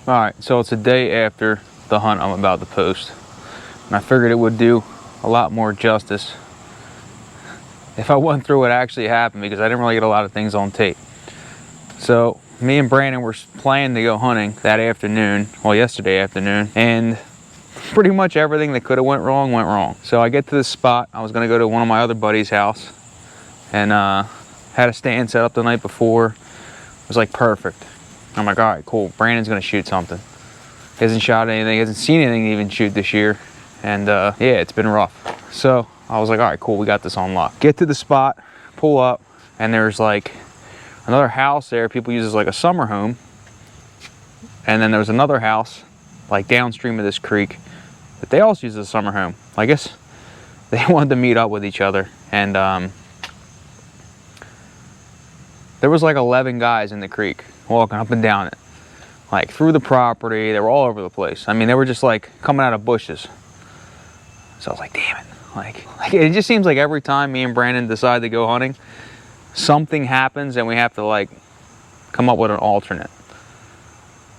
All right, so it's a day after the hunt I'm about to post, and I figured it would do a lot more justice if I went through what actually happened, because I didn't really get a lot of things on tape. So me and Brandon were planning to go hunting that afternoon, well, yesterday afternoon, and pretty much everything that could have went wrong. So I get to this spot. I was gonna go to one of my other buddies' house, and had a stand set up the night before. It was like perfect. I'm like, all right, cool. Brandon's gonna shoot something. He hasn't shot anything, he hasn't seen anything to even shoot this year. And yeah, it's been rough. So I was like, all right, cool, we got this on lock. Get to the spot, pull up, and there's like another house there people use as like a summer home. And then there was another house like downstream of this creek that they also use as a summer home. I guess they wanted to meet up with each other. And there was like 11 guys in the creek walking up and down it, like through the property. They were all over the place. I mean, they were just like coming out of bushes. So I was like, damn it. Like it just seems like every time me and Brandon decide to go hunting, something happens and we have to like come up with an alternate.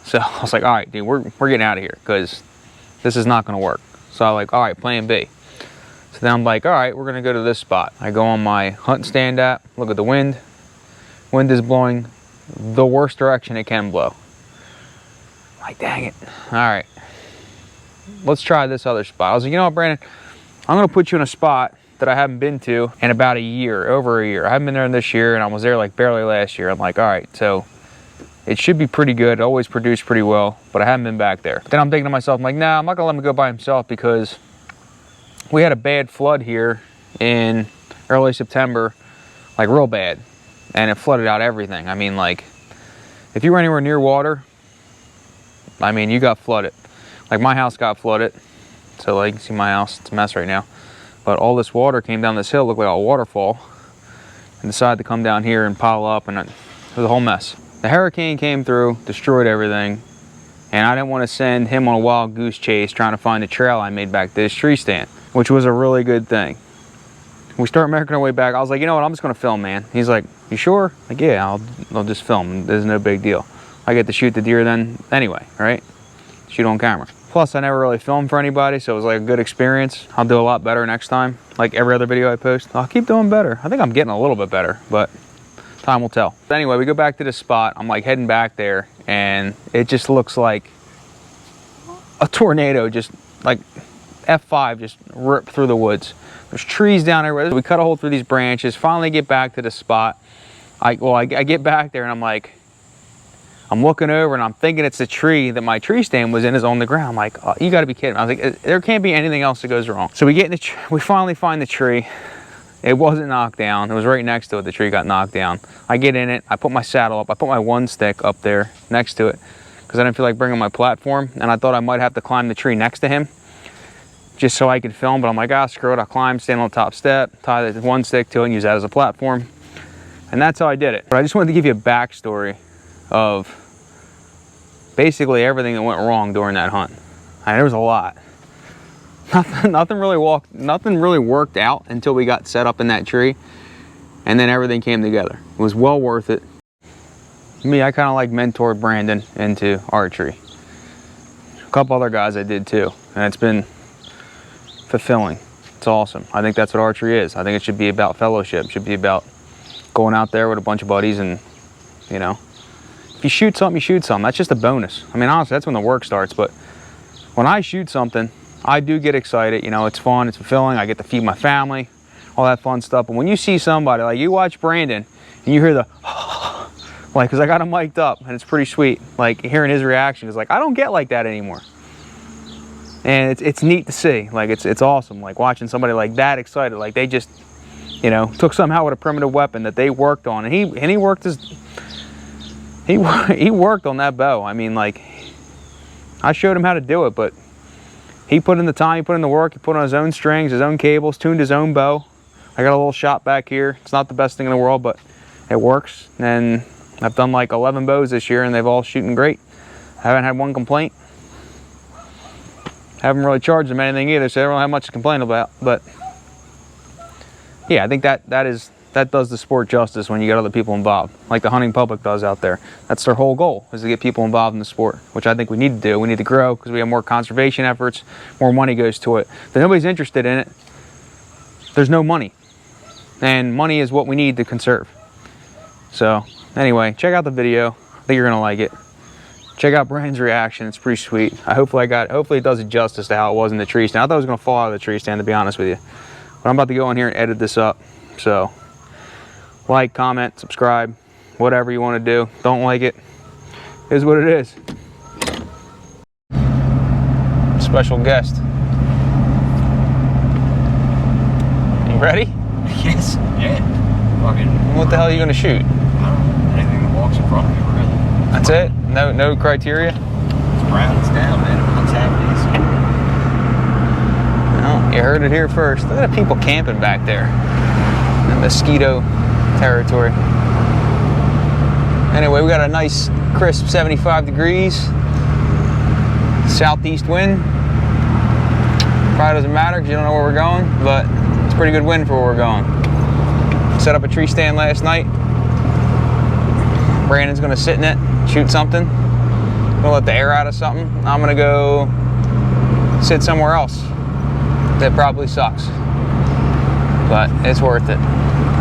So I was like, all right, dude, we're getting out of here because this is not going to work. So I'm like, all right, plan B. So then I'm like, all right, we're going to go to this spot. I go on my hunt stand app, look at the wind. Wind is blowing the worst direction it can blow. I'm like, dang it. All right, let's try this other spot. I was like, you know what, Brandon? I'm going to put you in a spot that I haven't been to in about a year, over a year. I haven't been there this year, and I was there like barely last year. I'm like, all right, so it should be pretty good. It always produced pretty well, but I haven't been back there. Then I'm thinking to myself, I'm like, nah, I'm not going to let him go by himself because we had a bad flood here in early September, like real bad. And it flooded out everything. I mean, like, if you were anywhere near water, I mean, you got flooded. Like, my house got flooded. So, like, you can see my house, it's a mess right now. But all this water came down this hill, looked like a waterfall, and decided to come down here and pile up, and it was a whole mess. The hurricane came through, destroyed everything, and I didn't want to send him on a wild goose chase trying to find the trail I made back to this tree stand, which was a really good thing. We start making our way back. I was like, you know what, I'm just going to film, man. He's like, you sure? Like, yeah, I'll just film. There's no big deal. I get to shoot the deer then anyway, right? Shoot on camera. Plus, I never really filmed for anybody, so it was like a good experience. I'll do a lot better next time. Like every other video I post, I'll keep doing better. I think I'm getting a little bit better, but time will tell. But anyway, we go back to this spot. I'm like heading back there, and it just looks like a tornado, just like F5 just ripped through the woods. There's trees down everywhere. We cut a hole through these branches, finally get back to the spot. I get back there and I'm like, I'm looking over and I'm thinking it's the tree that my tree stand was in is on the ground. I'm like, oh, you gotta be kidding me. I was like, there can't be anything else that goes wrong. So we get in we finally find the tree. It wasn't knocked down. It was right next to it. The tree got knocked down. I get in it, I put my saddle up. I put my one stick up there next to it because I didn't feel like bringing my platform, and I thought I might have to climb the tree next to him just so I could film, but I'm like, ah, screw it. I'll climb, stand on the top step, tie the one stick to it, and use that as a platform. And that's how I did it. But I just wanted to give you a backstory of basically everything that went wrong during that hunt. And there was a lot. Nothing really worked out until we got set up in that tree, and then everything came together. It was well worth it. Me, I kind of like mentored Brandon into archery. A couple other guys I did too, and it's been fulfilling. It's awesome. I think that's what archery is. I think it should be about fellowship. It should be about going out there with a bunch of buddies, and you know, if you shoot something, you shoot something. That's just a bonus. I mean, honestly, that's when the work starts. But when I shoot something, I do get excited. You know, it's fun, it's fulfilling. I get to feed my family, all that fun stuff. But when you see somebody, like you watch Brandon, and you hear the like, because I got him mic'd up, and it's pretty sweet. Like hearing his reaction is like, I don't get like that anymore. And it's neat to see. Like it's awesome. Like watching somebody like that excited. Like they just, you know, took somehow with a primitive weapon that they worked on, and he worked he worked on that bow. I mean, like I showed him how to do it, but he put in the time, he put in the work, he put on his own strings, his own cables, tuned his own bow. I got a little shot back here. It's not the best thing in the world, but it works. And I've done like 11 bows this year, and they've all shooting great. I haven't had one complaint. Haven't really charged them anything either, so they don't have much to complain about. But yeah, I think that is that does the sport justice when you get other people involved, like the hunting public does out there. That's their whole goal, is to get people involved in the sport, which I think we need to do. We need to grow because we have more conservation efforts, more money goes to it. If nobody's interested in it, there's no money. And money is what we need to conserve. So anyway, check out the video. I think you're gonna like it. Check out Brian's reaction, it's pretty sweet. Hopefully it does it justice to how it was in the tree stand. I thought it was gonna fall out of the tree stand, to be honest with you. But I'm about to go in here and edit this up. So like, comment, subscribe, whatever you want to do. Don't like it, is what it is. Special guest. You ready? Yes. Yeah. Fucking. What the hell are you gonna shoot? I don't know. Anything that walks in front of me, really. That's it? No criteria? It's brown, it's down, man. What's happening? Well, you heard it here first. Look at the people camping back there in mosquito territory. Anyway, we got a nice crisp 75 degrees. Southeast wind. Probably doesn't matter because you don't know where we're going, but it's a pretty good wind for where we're going. Set up a tree stand last night. Brandon's gonna sit in it, shoot something. Gonna let the air out of something. I'm gonna go sit somewhere else that probably sucks, but it's worth it.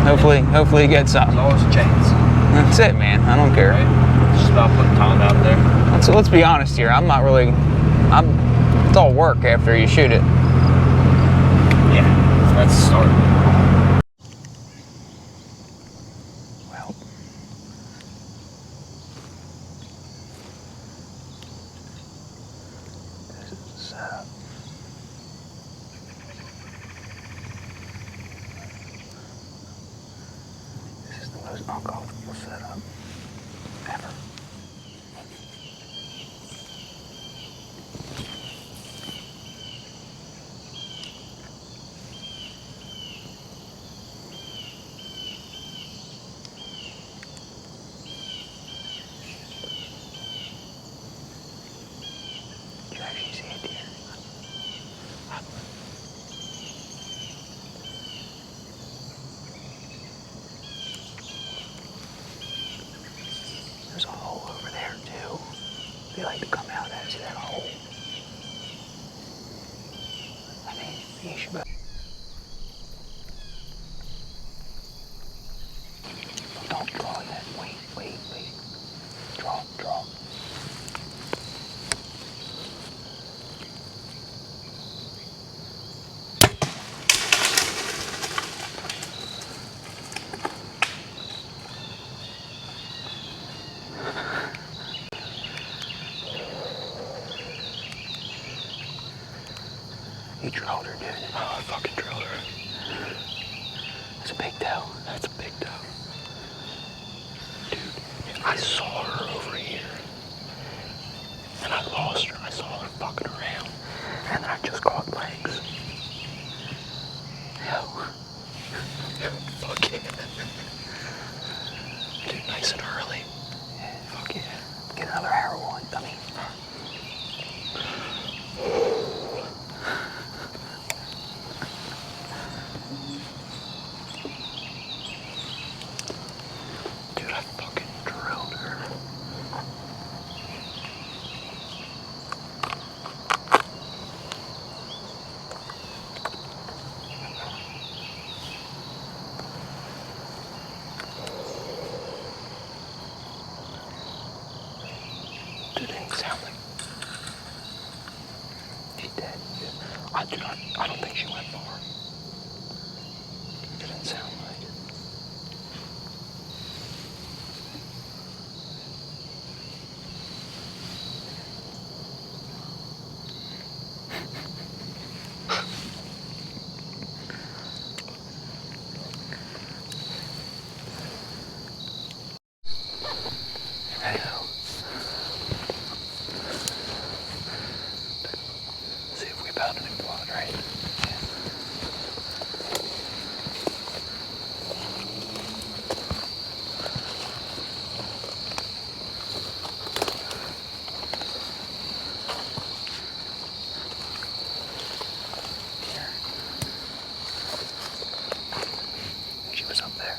Hopefully you get something. There's always a chance. That's it, man. I don't care. Right? It's just about putting time out there. Let's be honest here. It's all work after you shoot it. Yeah, that's the start. Well, this is the setup. This is the most uncomfortable setup ever. You actually see it here. There's a hole over there too. They like to come out and see that hole. I mean, you should. Don't draw yet. Wait. Draw. You drilled her, dude. Oh, I fucking drilled her. That's a big doe. That's a big doe. Dude, I saw her over here. And I lost her. I saw her fucking around. And then I just caught legs. Yo. Fuck yeah. Dude, nice and early. Yeah, fuck yeah. Get another arrow on, dummy. Dude, I fucking drilled her. Dude, it didn't sound like She's dead. I don't think she went far. It didn't sound like it. Ready to go. See if we found any blood, right? She was up there.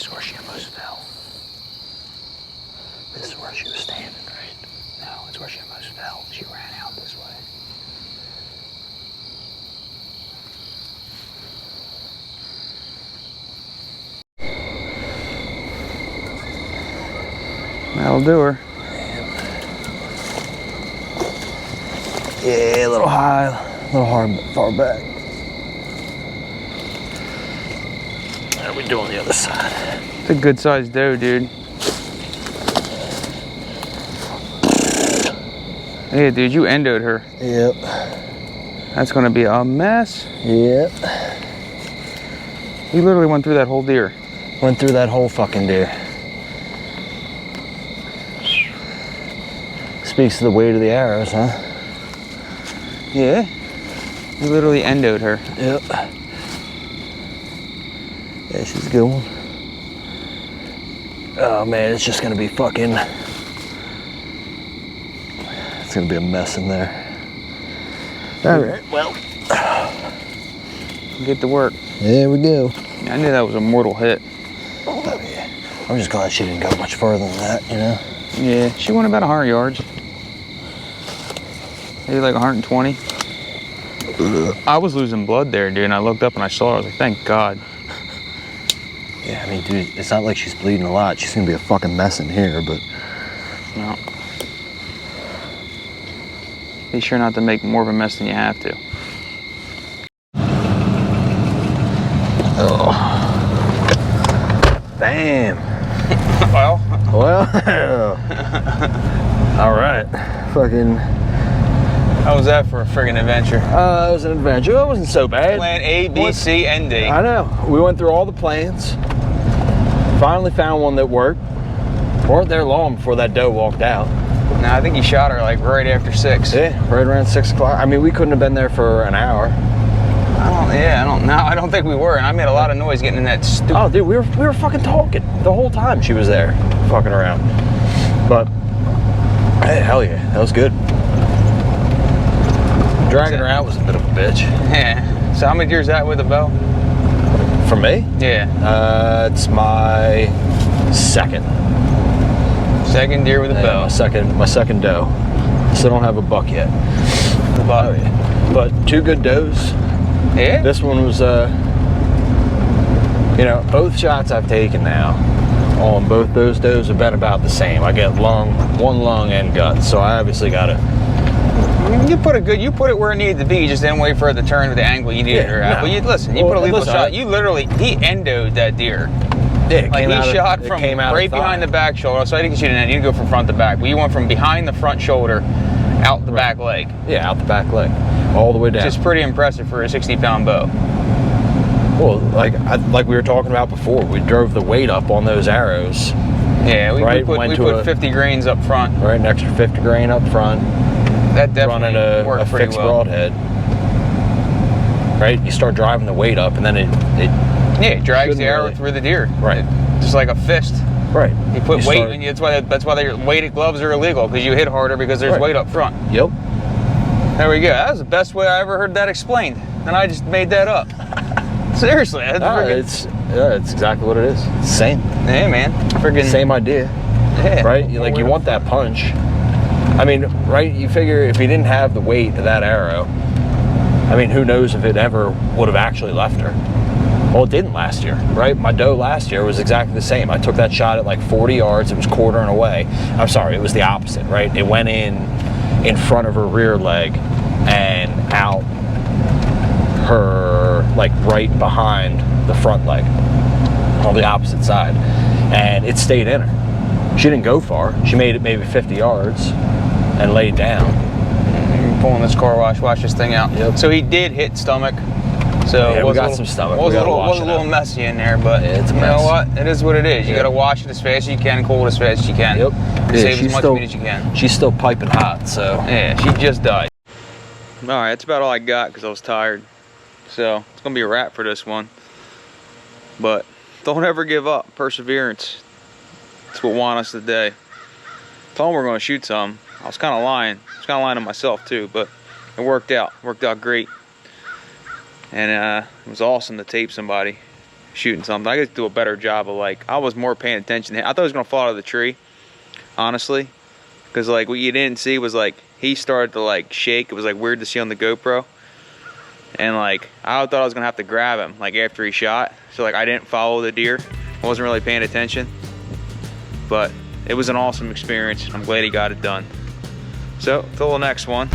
is where she almost fell. This is where she was standing, right? No, it's where she almost fell. She ran out this way. That'll do her. Yeah, a little high, a little hard, far back. How are we doing the other side? It's a good sized doe, dude. Yeah, dude, you endoed her. Yep. That's gonna be a mess. Yep. You literally went through that whole deer. Went through that whole fucking deer. Speaks to the weight of the arrows, huh? Yeah. You literally endoed her. Yep. Yeah, she's a good one. Oh man, it's just gonna be fucking... It's gonna be a mess in there. All right, well. Get to work. There we go. I knew that was a mortal hit. Oh, yeah. I'm just glad she didn't go much further than that, you know? Yeah, she went about 100 yards. Maybe like 120. I was losing blood there, dude, and I looked up and I saw her. I was like, thank God. Yeah, I mean, dude, it's not like she's bleeding a lot. She's gonna be a fucking mess in here, but... No. Be sure not to make more of a mess than you have to. Oh. Damn. Well. All right. Fucking... How was that for a friggin' adventure? It was an adventure. It wasn't so bad. Plan A, B, C, and D. I know. We went through all the plans. Finally found one that worked. Weren't there long before that doe walked out. No, I think you shot her like right after 6. Yeah, right around 6 o'clock. I mean, we couldn't have been there for an hour. I don't know. I don't think we were, and I made a lot of noise getting in that stupid... Oh, dude, we were fucking talking the whole time she was there, fucking around. But, hey, hell yeah, that was good. Dragging her out was a bit of a bitch. Yeah. So how many deer is that with a bow? For me? Yeah. It's my second. Second deer with a bow. My second doe. Still don't have a buck yet. The buck. Oh, yeah. But 2 good does. Yeah? This one was, you know, both shots I've taken now on both those does have been about the same. I get one lung and guts, so I obviously got to... You put it where it needed to be. You just didn't wait for it to turn to the angle you needed her at. No. But you put a lethal shot. You literally, he endoed that deer. Yeah, Like he shot from right behind the back shoulder. So I didn't shoot in. You go from front to back. But you went from behind the front shoulder out the back leg. Yeah, out the back leg, all the way down. Which is pretty impressive for a 60-pound bow. Well, like we were talking about before, we drove the weight up on those arrows. Yeah, we put 50 grains up front. Right, an extra 50 grain up front. That definitely running worked a pretty fixed well. broadhead. Right, you start driving the weight up, and then it drags the arrow through the deer. Right, just like a fist. Right. You put weight, and that's why their weighted gloves are illegal, because you hit harder because there's weight up front. Yep. There we go. That was the best way I ever heard that explained, and I just made that up. Seriously, it's exactly what it is. It's the same. Yeah, man. Friggin' same idea. Yeah. Right. You want that punch. I mean, right? You figure if he didn't have the weight of that arrow, I mean, who knows if it ever would have actually left her. Well, it didn't last year, right? My doe last year was exactly the same. I took that shot at like 40 yards. It was quartering away. I'm sorry, it was the opposite, right? It went in front of her rear leg and out her, like right behind the front leg on the opposite side. And it stayed in her. She didn't go far. She made it maybe 50 yards and laid down. You're pulling this car wash. Watch this thing out. Yep. So he did hit stomach. So yeah, we got some stomach. It was a little messy in there, but yeah, it's a you mess. know what? It is what it is. You got to wash it as fast as you can, cool it as fast as you can. Yep. Save as much meat as you can. She's still piping hot, so. Yeah, she just died. All right, that's about all I got because I was tired. So it's gonna be a wrap for this one. But don't ever give up. Perseverance. That's what won us today. Told them we're gonna shoot some. I was kind of lying. I was kind of lying to myself too, but it worked out. Worked out great. And it was awesome to tape somebody. shooting something. I could do a better job of like, I was more paying attention. I thought he was gonna fall out of the tree, honestly, because like what you didn't see was like he started to like shake. It was like weird to see on the GoPro, and like I thought I was gonna have to grab him like after he shot. So like I didn't follow the deer. I wasn't really paying attention, but it was an awesome experience. I'm glad he got it done. So till the next one.